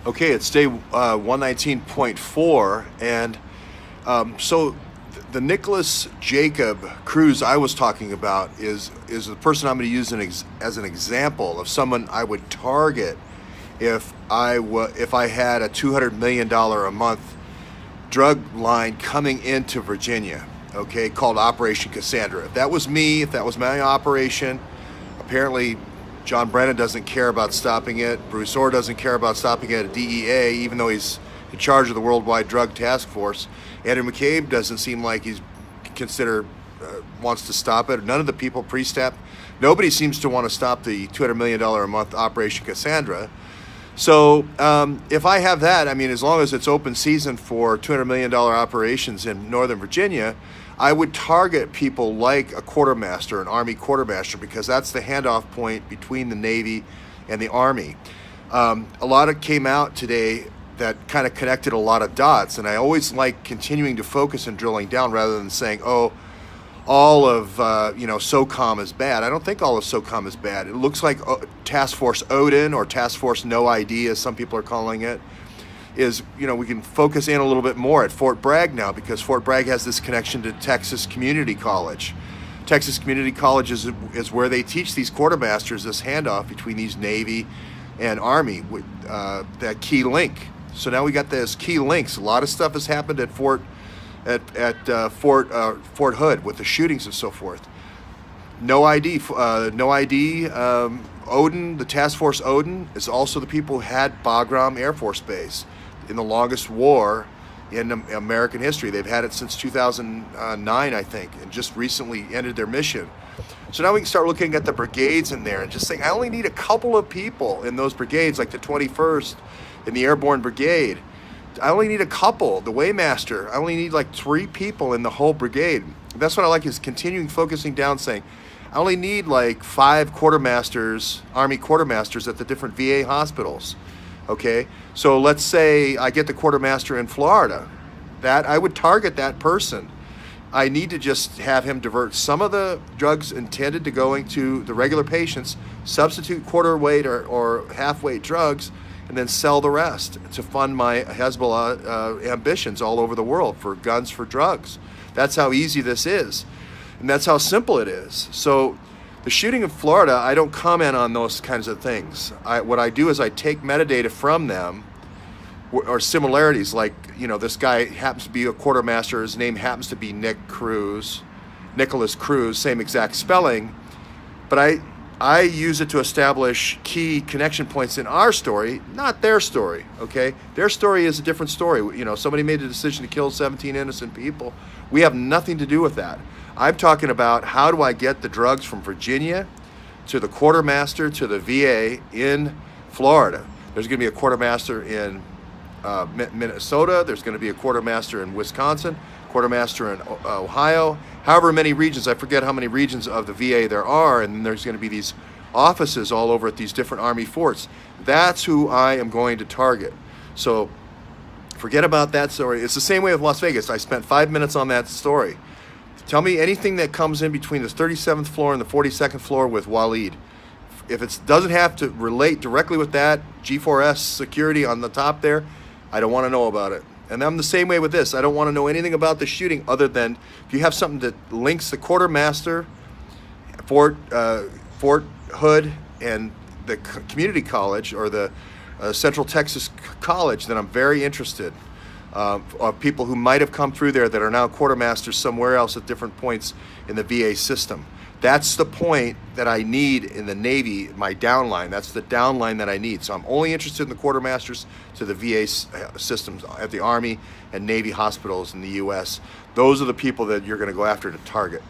Okay, it's day 119.4, and so the Nicholas Jacob cruise I was talking about is the person I'm going to use as an example of someone I would target if I had a $200 million a month drug line coming into Virginia, okay, called Operation Cassandra. If that was me, if that was my operation, apparently John Brennan doesn't care about stopping it. Bruce Orr doesn't care about stopping it at DEA, even though he's in charge of the Worldwide Drug Task Force. Andrew McCabe doesn't seem like he's wants to stop it. None of the people pre-step, nobody seems to want to stop the $200 million a month Operation Cassandra. So if I have that, I mean, as long as it's open season for $200 million operations in Northern Virginia, I would target people like a quartermaster, an Army quartermaster, because that's the handoff point between the Navy and the Army. A lot of came out today that kind of connected a lot of dots, and I always like continuing to focus and drilling down rather than saying, oh, all of SOCOM is bad. I don't think all of SOCOM is bad. It looks like Task Force Odin, or Task Force No ID, as some people are calling it, is, we can focus in a little bit more at Fort Bragg now, because Fort Bragg has this connection to Texas Community College. Texas Community College is where they teach these quartermasters this handoff between these Navy and Army, with that key link. So now we got those key links. A lot of stuff has happened at Fort Hood with the shootings and so forth. No ID, Odin, the Task Force Odin, is also the people who had Bagram Air Force Base in the longest war in American history. They've had it since 2009, I think, and just recently ended their mission. So now we can start looking at the brigades in there and just saying, I only need a couple of people in those brigades, like the 21st in the Airborne Brigade. I only need a couple. The Waymaster, I only need like 3 people in the whole brigade. That's what I like, is continuing focusing down, saying, I only need like 5 quartermasters, Army quartermasters at the different VA hospitals. Okay, so let's say I get the quartermaster in Florida. That I would target that person. I need to just have him divert some of the drugs intended to going to the regular patients, substitute quarter weight or half weight drugs, and then sell the rest to fund my Hezbollah ambitions all over the world for guns, for drugs. That's how easy this is, and that's how simple it is. So the shooting in Florida, I don't comment on those kinds of things. What I do is I take metadata from them, or similarities, like, this guy happens to be a quartermaster, his name happens to be Nicholas Cruz, same exact spelling, but I use it to establish key connection points in our story, not their story, okay? Their story is a different story. Somebody made a decision to kill 17 innocent people. We have nothing to do with that. I'm talking about, how do I get the drugs from Virginia to the quartermaster to the VA in Florida? There's going to be a quartermaster in Minnesota. There's going to be a quartermaster in Wisconsin, quartermaster in Ohio, however many regions. I forget how many regions of the VA there are, and there's going to be these offices all over at these different Army forts. That's who I am going to target. So forget about that story. It's the same way with Las Vegas. I spent 5 minutes on that story. Tell me anything that comes in between the 37th floor and the 42nd floor with Waleed. If it doesn't have to relate directly with that, G4S security on the top there, I don't want to know about it. And I'm the same way with this. I don't want to know anything about the shooting, other than if you have something that links the quartermaster, Fort Hood, and the community college, or the Central Texas College, then I'm very interested. Of people who might have come through there that are now quartermasters somewhere else at different points in the VA system. That's the point that I need in the Navy, my downline. That's the downline that I need. So I'm only interested in the quartermasters to the VA systems at the Army and Navy hospitals in the U.S. Those are the people that you're going to go after to target.